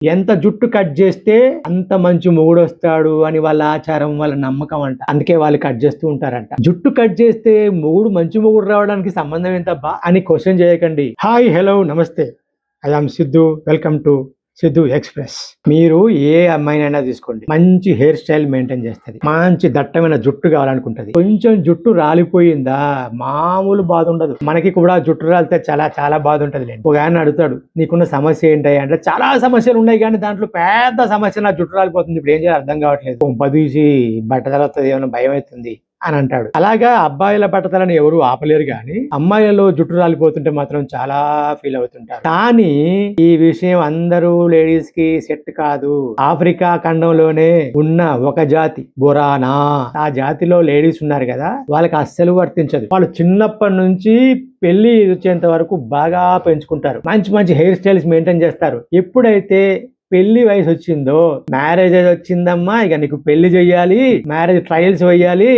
ఎంత జుట్టు కట్ చేస్తే అంత మంచి మొగుడొస్తాడు అని వాళ్ళ ఆచారం, వాళ్ళ నమ్మకం అంట. అందుకే వాళ్ళు కట్ చేస్తూ ఉంటారంట. జుట్టు కట్ చేస్తే మొగుడు మంచి మొగుడు రావడానికి సంబంధం ఏంటబ్బా అని క్వశ్చన్ చేయకండి. హాయ్, హలో, నమస్తే. I am Siddhu. Welcome to Siddhu express. మీరు ఏ అమ్మాయినైనా తీసుకోండి, మంచి హెయిర్ స్టైల్ మెయింటైన్ చేస్తుంది, మంచి దట్టమైన జుట్టు కావాలనుకుంటది. కొంచెం జుట్టు రాలిపోయిందా మామూలు బాధ ఉండదు. మనకి కూడా జుట్టు రాలితే చాలా చాలా బాధ ఉంటది. ఒక ఆయన అడుగుతాడు, నీకున్న సమస్య ఏంటి అంటే, చాలా సమస్యలు ఉన్నాయి కానీ దాంట్లో పెద్ద సమస్య నా జుట్టు రాలిపోతుంది, ఇప్పుడు ఏం చేయాలి అర్థం కావట్లేదు, పంపదీసి బట్టతల వస్తుంది, ఏమైనా భయం అవుతుంది అని అంటాడు. అలాగా అబ్బాయిల బట్టతలని ఎవరు ఆపలేరు కానీ అమ్మాయిలలో జుట్టు రాలిపోతుంటే మాత్రం చాలా ఫీల్ అవుతుంటారు. కానీ ఈ విషయం అందరూ లేడీస్ కి సెట్ కాదు. ఆఫ్రికా ఖండంలోనే ఉన్న ఒక జాతి బొరానా, ఆ జాతిలో లేడీస్ ఉన్నారు కదా, వాళ్ళకి అస్సలు వర్తించదు. వాళ్ళు చిన్నప్పటి నుంచి పెళ్లి వచ్చేంత వరకు బాగా పెంచుకుంటారు, మంచి మంచి హెయిర్ స్టైల్స్ మెయింటైన్ చేస్తారు. ఎప్పుడైతే పెళ్లి వయసు వచ్చిందో, మ్యారేజ్ వచ్చిందమ్మా, ఇక నీకు పెళ్లి చెయ్యాలి, మ్యారేజ్ ట్రయల్స్ వేయాలి,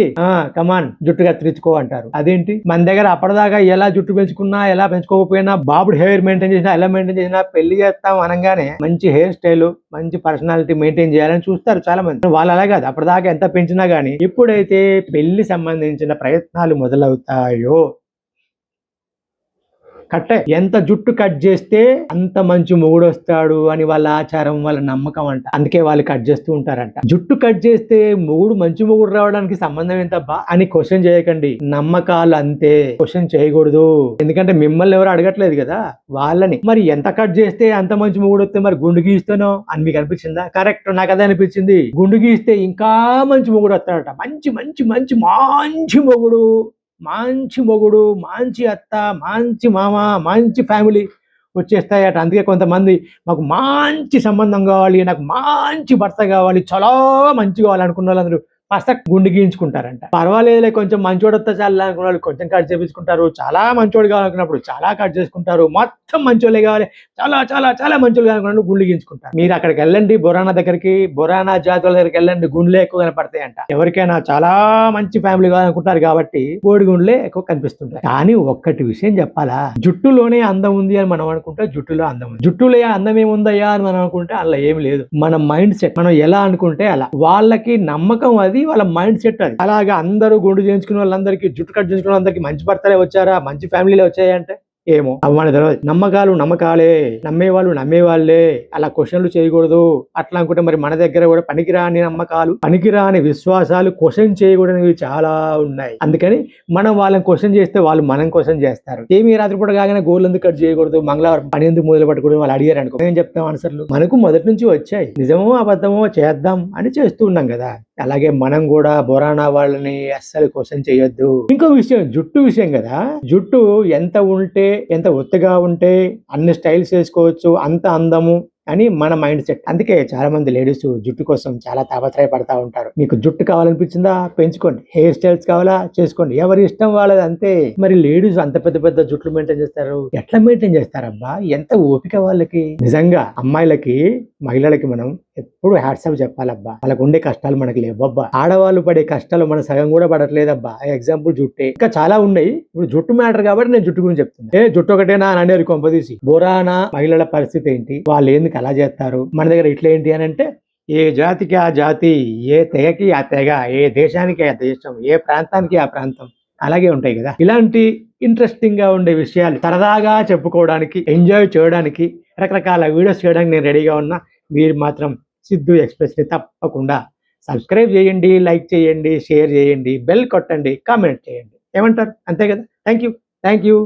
కమాన్ జుట్టు కత్తిరించుకో అంటారు. అదేంటి మన దగ్గర అప్పటిదాకా ఎలా జుట్టు పెంచుకున్నా, ఎలా పెంచుకోకపోయినా, బాబుడు హెయిర్ మెయింటైన్ చేసినా, ఎలా మెయింటైన్ చేసినా, పెళ్లి చేస్తాం అనగానే మంచి హెయిర్ స్టైల్, మంచి పర్సనాలిటీ మెయింటైన్ చేయాలని చూస్తారు చాలా మంది. వాళ్ళు అలా కాదు, అప్పటిదాకా ఎంత పెంచినా గానీ ఎప్పుడైతే పెళ్లి సంబంధించిన ప్రయత్నాలు మొదలవుతాయో కట్టే ఎంత జుట్టు కట్ చేస్తే అంత మంచి మొగుడు వస్తాడు అని వాళ్ళ ఆచారం, వాళ్ళ నమ్మకం అంట. అందుకే వాళ్ళు కట్ చేస్తూ ఉంటారంట. జుట్టు కట్ చేస్తే మొగుడు మంచి మొగుడు రావడానికి సంబంధం ఏంటబ్బా అని క్వశ్చన్ చేయకండి. నమ్మకాలు అంతే, క్వశ్చన్ చేయకూడదు. ఎందుకంటే మిమ్మల్ని ఎవరు అడగట్లేదు కదా, వాళ్ళని. మరి ఎంత కట్ చేస్తే అంత మంచి మొగుడు వస్తే మరి గుండు గీస్తానో అని మీకు అనిపించిందా? కరెక్ట్, నాకు అదే అనిపించింది. గుండు గీస్తే ఇంకా మంచి మొగుడు వస్తాడట. మంచి మంచి మంచి మంచి మొగుడు, మంచి మొగుడు, మంచి అత్త, మంచి మామ, మంచి ఫ్యామిలీ వచ్చేస్తాయట. అందుకే కొంతమంది మాకు మంచి సంబంధం కావాలి, నాకు మంచి భర్త కావాలి, చాలా మంచి కావాలనుకున్న వాళ్ళందరూ ఫస్ట్ గుండు గీయించుకుంటారంట. పర్వాలేదులే కొంచెం మంచోడు వస్తే చాలా అనుకున్న వాళ్ళు కొంచెం కట్ చేపించుకుంటారు. చాలా మంచోడు కావాలనుకున్నప్పుడు చాలా కట్ చేసుకుంటారు. మొత్తం మంచోళ్ళే కావాలి, చాలా చాలా చాలా మంచోళ్ళు కావాలనుకున్నప్పుడు గుండు గీయించుకుంటారు. మీరు అక్కడికి వెళ్ళండి, బొరానా దగ్గరికి, బొరానా జాతుల దగ్గరికి వెళ్ళండి, గుండ్లే ఎక్కువ కనపడతాయంట. ఎవరికైనా చాలా మంచి ఫ్యామిలీ కావాలనుకుంటారు కాబట్టి బోడి గుండ్లే ఎక్కువ కనిపిస్తుంటాయి. కానీ ఒక్కటి విషయం చెప్పాలా, జుట్టులోనే అందం ఉంది అని మనం అనుకుంటే జుట్టులో అందం ఉంది, జుట్టులో అందం ఏముందయ్యా అని మనం అనుకుంటే అలా ఏమి లేదు. మన మైండ్ సెట్, మనం ఎలా అనుకుంటే అలా. వాళ్ళకి నమ్మకం అది, వాళ్ళ మైండ్ సెట్ అది. అలాగా అందరూ గుండు చేయించుకున్న వాళ్ళందరికీ, జుట్టు కట్ చేయించుకున్న వాళ్ళందరికీ మంచి భర్తలే వచ్చారా, మంచి ఫ్యామిలీలే వచ్చాయంటే ఏమో అవ్వని తెలియదు. నమ్మకాలు నమ్మకాలే, నమ్మేవాళ్ళు నమ్మేవాళ్ళే. అలా క్వశ్చన్లు చేయకూడదు. అట్లా అనుకుంటే మరి మన దగ్గర కూడా పనికిరాని నమ్మకాలు, పనికిరాని విశ్వాసాలు, క్వశ్చన్ చేయకూడనివి చాలా ఉన్నాయి. అందుకని మనం వాళ్ళని క్వశ్చన్ చేస్తే వాళ్ళు మనం క్వశ్చన్ చేస్తారు. ఏమి రాత్రిపూట కాగానే గోల్ ఎందుకు కట్ చేయకూడదు, మంగళవారం పని ఎందుకు మొదలు పట్టకూడదు వాళ్ళు అడిగారు అనుకో, ఏం చెప్తాం ఆన్సర్లు? మనకు మొదటి నుంచి వచ్చాయి, నిజమో అబద్ధమో చేద్దాం అని చేస్తూ ఉన్నాం కదా. అలాగే మనం కూడా బొరానా వాళ్ళని అస్సలు క్వశ్చన్ చేయొద్దు. ఇంకో విషయం, జుట్టు విషయం కదా, జుట్టు ఎంత ఉంటే, ఎంత ఒత్తుగా ఉంటే అన్ని స్టైల్స్ వేసుకోవచ్చు, అంత అందము అని మన మైండ్ సెట్. అందుకే చాలా మంది లేడీస్ జుట్టు కోసం చాలా తాపత్రయపడతా ఉంటారు. మీకు జుట్టు కావాలనిపించిందా పెంచుకోండి, హెయిర్ స్టైల్స్ కావాలా చేసుకోండి, ఎవరి ఇష్టం వాళ్ళది అంతే. మరి లేడీస్ అంత పెద్ద పెద్ద జుట్లు మెయింటైన్ చేస్తారు, ఎట్లా మెయింటైన్ చేస్తారబ్బా? ఎంత ఓపిక వాళ్ళకి. నిజంగా అమ్మాయిలకి, మహిళలకి మనం ఎప్పుడు హ్యాట్సాప్ చెప్పాలబ్బా. వాళ్ళకు ఉండే కష్టాలు మనకి లేవబ్బా. ఆడవాళ్ళు పడే కష్టాలు మన సగం కూడా పడట్లేదబ్బా. ఎగ్జాంపుల్ జుట్టే, ఇంకా చాలా ఉన్నాయి. ఇప్పుడు జుట్టు మ్యాటర్ కాబట్టి నేను జుట్టు గురించి చెప్తున్నా. జుట్టు ఒకటేనా అని అనేది కొంపదీసి. బొరానా మహిళల పరిస్థితి ఏంటి, వాళ్ళు ఎందుకు అలా చేస్తారు, మన దగ్గర ఇట్లా ఏంటి అని అంటే, ఏ జాతికి ఆ జాతి, ఏ తెగకి ఆ తెగ, ఏ దేశానికి ఆ దేశం, ఏ ప్రాంతానికి ఆ ప్రాంతం, అలాగే ఉంటాయి కదా. ఇలాంటి ఇంట్రెస్టింగ్ గా ఉండే విషయాలు సరదాగా చెప్పుకోవడానికి, ఎంజాయ్ చేయడానికి, రకరకాల వీడియోస్ చేయడానికి నేను రెడీగా ఉన్నా. మీరు మాత్రం సిద్ధు ఎక్స్ప్రెస్ ని తప్పకుండా సబ్స్క్రైబ్ చేయండి, లైక్ చేయండి, షేర్ చేయండి, బెల్ కొట్టండి, కామెంట్ చేయండి. ఏమంటారు? అంతే కదా. Thank you, thank you.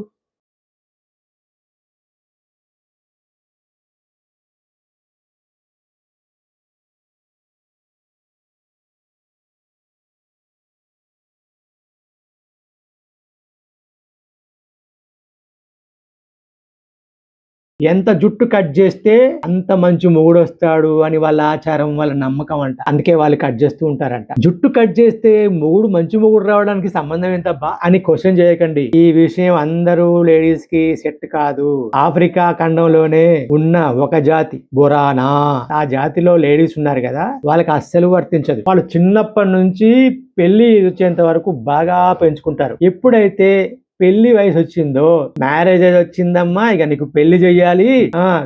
ఎంత జుట్టు కట్ చేస్తే అంత మంచి మొగుడు వస్తాడు అని వాళ్ళ ఆచారం, వాళ్ళ నమ్మకం అంట. అందుకే వాళ్ళు కట్ చేస్తూ ఉంటారంట. జుట్టు కట్ చేస్తే మొగుడు మంచి మొగుడు రావడానికి సంబంధం ఏంటబ్బా అని క్వశ్చన్ చేయకండి. ఈ విషయం అందరూ లేడీస్ కి సెట్ కాదు. ఆఫ్రికా ఖండంలోనే ఉన్న ఒక జాతి బొరానా, ఆ జాతిలో లేడీస్ ఉన్నారు కదా, వాళ్ళకి అస్సలు వర్తించదు. వాళ్ళు చిన్నప్పటి నుంచి పెళ్లి వచ్చేంత వరకు బాగా పెంచుకుంటారు. ఎప్పుడైతే పెళ్లి వయసు వచ్చిందో, మ్యారేజ్ ఏజ్ వచ్చిందమ్మా, ఇక నీకు పెళ్లి చెయ్యాలి,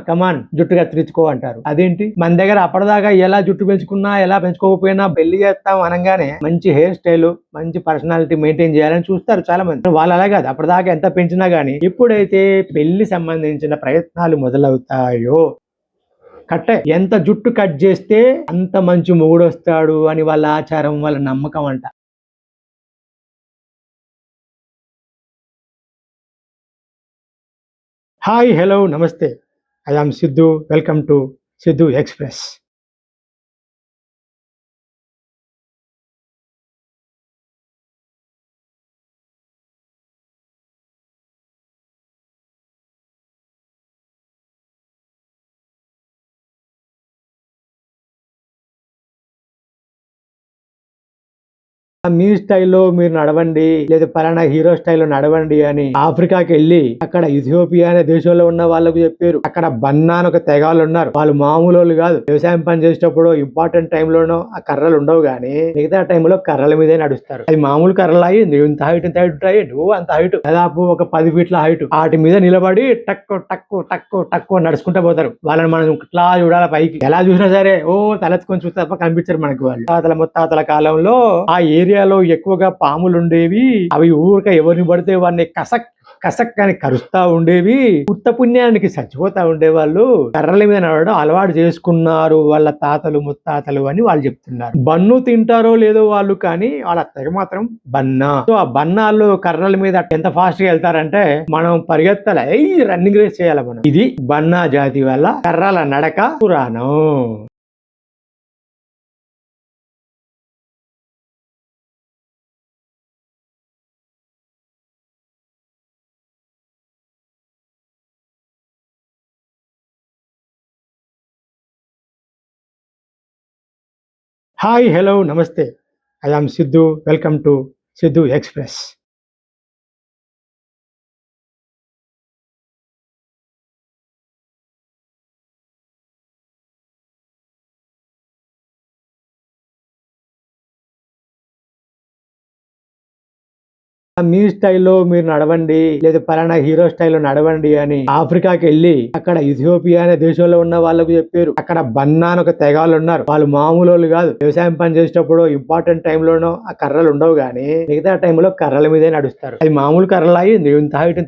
కమాన్ జుట్టు కత్తిరించుకో అంటారు. అదేంటి మన దగ్గర అప్పటిదాకా ఎలా జుట్టు పెంచుకున్నా ఎలా పెంచుకోకపోయినా పెళ్లి చేస్తాం అనగానే మంచి హెయిర్ స్టైల్, మంచి పర్సనాలిటీ మెయింటైన్ చేయాలని చూస్తారు చాలా మంది. వాళ్ళు అలా కాదు, అప్పటిదాకా ఎంత పెంచినా గానీ ఎప్పుడైతే పెళ్లి సంబంధించిన ప్రయత్నాలు మొదలవుతాయో కట్టే ఎంత జుట్టు కట్ చేస్తే అంత మంచి మొగుడు వస్తాడు అని వాళ్ళ ఆచారం, వాళ్ళ నమ్మకం అంట. హాయ్, హలో, నమస్తే. I am Siddhu. Welcome to Siddhu express. మీ స్టైల్లో మీరు నడవండి, లేదా పలానా హీరో స్టైల్లో నడవండి అని ఆఫ్రికాకి వెళ్ళి అక్కడ ఇథియోపియా అనే దేశంలో ఉన్న వాళ్ళకు చెప్పారు. అక్కడ బన్నా అని ఒక తెగాలు ఉన్నారు. వాళ్ళు మామూలు వాళ్ళు కాదు. వ్యవసాయం పని చేసేటప్పుడు ఇంపార్టెంట్ టైంలోనో ఆ కర్రలు ఉండవు, కానీ మిగతా టైంలో కర్రల మీదే నడుస్తారు. అది మామూలు కర్రలు అయ్యి ఇంత హైట్ నువ్వు అంత హైట్, దాదాపు ఒక 10 ఫీట్ల హైట్, వాటి మీద నిలబడి టక్కు టక్కు టక్కు టక్కు నడుచుకుంటూ పోతారు. వాళ్ళని మనం ఇట్లా చూడాలి పైకి. ఎలా చూసినా సరే తలెత్తుకొని చూస్తే తప్ప కనిపించరు మనకి వాళ్ళు. తాతల ముత్తాతల కాలంలో ఆ ఏరియాలో ఎక్కువగా పాములు ఉండేవి. అవి ఊరిక ఎవరిని పడితే వాడిని కసక్ కసక్ అని కరుస్తా ఉండేవి. ఉత్త పుణ్యానికి చచ్చిపోతా ఉండేవాళ్ళు. కర్రల మీద నడవడం అలవాటు చేసుకున్నారు వాళ్ళ తాతలు ముత్తాతలు అని వాళ్ళు చెప్తున్నారు. బన్ను తింటారో లేదో వాళ్ళు, కానీ వాళ్ళ తెగ మాత్రం బన్నా. సో ఆ బన్నాళ్ళు కర్రల మీద ఎంత ఫాస్ట్ గా వెళ్తారంటే మనం పరిగెత్తాలి, రన్నింగ్ రేస్ చేయాలి మనం. ఇది బన్నా జాతి వల్ల కర్రల నడక పురాణం. హాయ్, హలో, నమస్తే. I am Siddhu. Welcome to Siddhu express. మీ స్టైల్లో మీరు నడవండి, లేదా పలానా హీరో స్టైల్లో నడవండి అని ఆఫ్రికాకి వెళ్ళి అక్కడ ఇథియోపియా అనే దేశంలో ఉన్న వాళ్ళకు చెప్పారు. అక్కడ బన్నా అని ఒక తెగాలు ఉన్నారు. వాళ్ళు మామూలు వాళ్ళు కాదు. వ్యవసాయం పని చేసేటప్పుడు ఇంపార్టెంట్ టైంలోనో ఆ కర్రలు ఉండవు, కానీ మిగతా టైంలో కర్రల మీదే నడుస్తారు. అది మామూలు కర్రలు అయ్యి ఇంత హైట్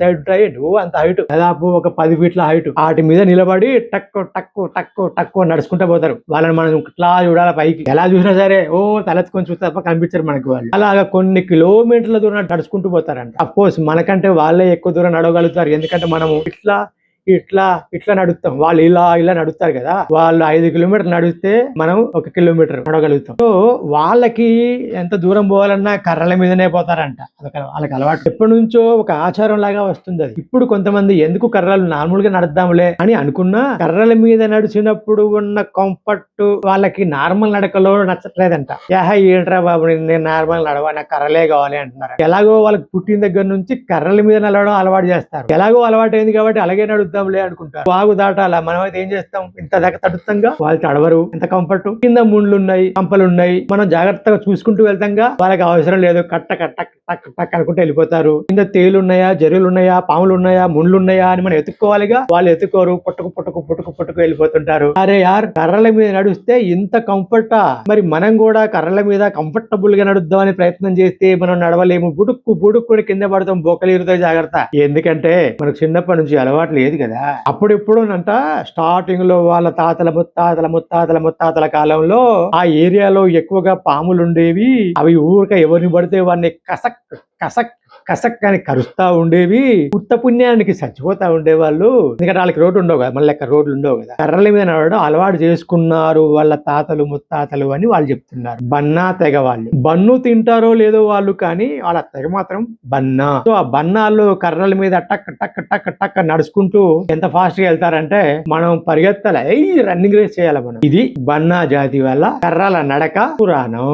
నువ్వు అంత హైట్, దాదాపు ఒక 10 ఫీట్ల హైట్, వాటి మీద నిలబడి టక్కు టక్కు టక్కు టక్కు నడుచుకుంటూ పోతారు. వాళ్ళని మనం ఇట్లా చూడాలి పైకి. ఎలా చూసినా సరే తలెత్తుకొని చూస్తే తప్ప కనిపించరు మనకి వాళ్ళు. అలాగా కొన్ని కిలోమీటర్ల దూరం నడుచుకుంటూ పోతారంట. అఫ్ కోర్స్ మనకంటే వాళ్ళే ఎక్కువ దూరం నడవగలుగుతారు, ఎందుకంటే మనము ఇట్లా ఇట్లా ఇట్లా నడుస్తాం. వాళ్ళు ఇలా ఇలా నడుస్తారు కదా. వాళ్ళు 5 కిలోమీటర్లు నడిస్తే మనం 1 కిలోమీటర్ నడవగలుగుతాం. సో వాళ్ళకి ఎంత దూరం పోవాలన్నా కర్రల మీదనే పోతారంట. వాళ్ళకి అలవాటు ఎప్పటి నుంచో ఒక ఆచారం లాగా వస్తుంది అది. ఇప్పుడు కొంతమంది ఎందుకు కర్రలు నార్మల్ గా నడుద్దాంలే అని అనుకున్నా, కర్రల మీద నడిచినప్పుడు ఉన్న కంఫర్ట్ వాళ్ళకి నార్మల్ నడకలో నచ్చట్లేదంట. ఏంట్రా బాబు, నేను నార్మల్ నడవ, నాకు కర్రలే కావాలి అంటున్నారు. ఎలాగో వాళ్ళకి పుట్టిన దగ్గర నుంచి కర్రల మీద నడవడం అలవాటు చేస్తారు. ఎలాగో అలవాటు అయింది కాబట్టి అలాగే నడుద్దాంలే అనుకుంటారు. వాగు దాటాల, మనం అయితే ఏం చేస్తాం, ఇంత దగ్గర తడుస్తాంగా, వాళ్ళు తడవరు. ఎంత కంఫర్ట్. కింద ముండ్లు ఉన్నాయి, కంపలు ఉన్నాయి, మనం జాగ్రత్తగా చూసుకుంటూ వెళ్తాంగా. వాళ్ళకి అవసరం లేదు, కట్ట కట్ట టక్ టక్ అనుకుంటూ వెళ్ళిపోతారు. కింద తేలు ఉన్నాయా, జరువులు ఉన్నాయా, పాములు ఉన్నాయా, ముండ్లు ఉన్నాయా అని మనం ఎత్తుక్కోవాలిగా. వాళ్ళు ఎత్తుకోరు, పుట్టుకు పుట్టుకు పుట్టుకు పుట్టుకు వెళ్ళిపోతుంటారు. అరే యార్, కర్రల మీద నడిస్తే ఇంత కంఫర్టా? మరి మనం కూడా కర్రల మీద కంఫర్టబుల్ గా నడుద్దామని ప్రయత్నం చేస్తే మనం నడవలేము. బుడుక్కు బుడుక్కుని కింద పడతాం, బొక్కలీరుతో జాగ్రత్త. ఎందుకంటే మనకు చిన్నప్పటి నుంచి అలవాటు లేదు కదా. అప్పుడెప్పుడునంట స్టార్టింగ్ లో వాళ్ళ తాతల ముత్తాతల ముత్తాతల ముత్తాతల కాలంలో ఆ ఏరియాలో ఎక్కువగా పాములు ఉండేవి. అవి ఊరిక ఎవరిని పడితే వాడిని కసక్ కసక్ కసక్ అని కరుస్తా ఉండేవి. ఉత్త పుణ్యానికి చచ్చిపోతా ఉండేవాళ్ళు, ఎందుకంటే వాళ్ళకి రోడ్డు ఉండవు కదా, మళ్ళీ రోడ్లు ఉండవు కదా. కర్రల మీద నడవడం అలవాటు చేసుకున్నారు వాళ్ళ తాతలు ముత్తాతలు అని వాళ్ళు చెప్తున్నారు. బన్నా తెగ వాళ్ళు. బన్ను తింటారో లేదో వాళ్ళు, కానీ వాళ్ళ తెగ మాత్రం బన్నా. సో ఆ బన్నాళ్ళు కర్రల మీద టక్ టక్ టక్ టక్ నడుచుకుంటూ ఎంత ఫాస్ట్ గా వెళ్తారంటే మనం పరిగెత్తాలి, రన్నింగ్ రేస్ చేయాలి మనం. ఇది బన్నా జాతి వల్ల కర్రల నడక పురాణం.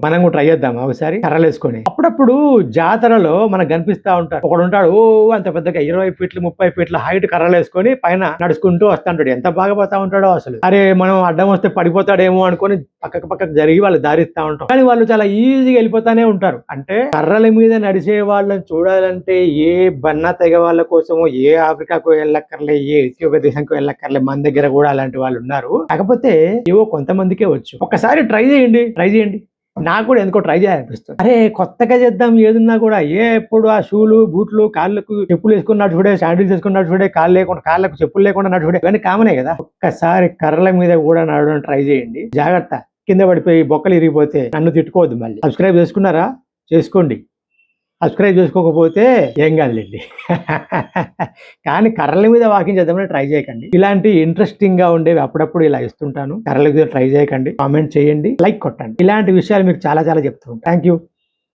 మనం కూడా ట్రై చేద్దాం ఒకసారి కర్రలు వేసుకొని. అప్పుడప్పుడు జాతరలో మనకు కనిపిస్తా ఉంటారు. ఒకడు ఉంటాడు ఓ అంత పెద్దగా 20 ఫీట్లు 30 ఫీట్ల హైట్ కర్రలు వేసుకొని పైన నడుచుకుంటూ వస్తుంటాడు. ఎంత బాగా పోతా ఉంటాడో అసలు. అరే మనం అడ్డం వస్తే పడిపోతాడేమో అనుకొని పక్కకు జరిగి వాళ్ళు దారిస్తా ఉంటాం. కానీ వాళ్ళు చాలా ఈజీగా వెళ్ళిపోతానే ఉంటారు. అంటే కర్రల మీద నడిచే వాళ్ళని చూడాలంటే ఏ బన్నా తెగ వాళ్ళ కోసమో ఏ ఆఫ్రికాకు వెళ్ళక్కర్లే, ఏ ఇథియోపియా దేశంకు వెళ్ళక్కర్లే, మన దగ్గర కూడా అలాంటి వాళ్ళు ఉన్నారు. కాకపోతే ఏవో కొంతమందికే వచ్చు. ఒక్కసారి ట్రై చేయండి. నాకు కూడా ఎందుకో ట్రై చేయాలనిపిస్తుంది. అరే కొత్తగా చేద్దాం ఏదున్నా కూడా. ఎప్పుడు ఆ షూలు బూట్లు కాళ్ళకు చెప్పులు వేసుకున్నట్టు చూడే, శాండిల్స్ వేసుకున్నట్టు చూడే, కాళ్ళకు చెప్పులు లేకుండా నడు చూడే, ఇవన్నీ కామనే కదా. ఒక్కసారి కర్రల మీద కూడా నడవడం ట్రై చేయండి. జాగ్రత్త, కింద పడిపోయి బొక్కలు ఇరిగిపోతే నన్ను తిట్టుకోవద్దు. మళ్ళీ సబ్స్క్రైబ్ చేసుకున్నారా? చేసుకోండి. సబ్స్క్రైబ్ చేసుకోకపోతే ఏం కాదులేండి. కానీ కర్రల మీద వాకింగ్ చేద్దామని ట్రై చేయకండి. ఇలాంటి ఇంట్రెస్టింగ్ గా ఉండేవి అప్పుడప్పుడు ఇలా ఇస్తుంటాను. కర్రల మీద ట్రై చేయకండి. కామెంట్ చేయండి, లైక్ కొట్టండి. ఇలాంటి విషయాలు మీకు చాలా చెప్తాను. Thank you.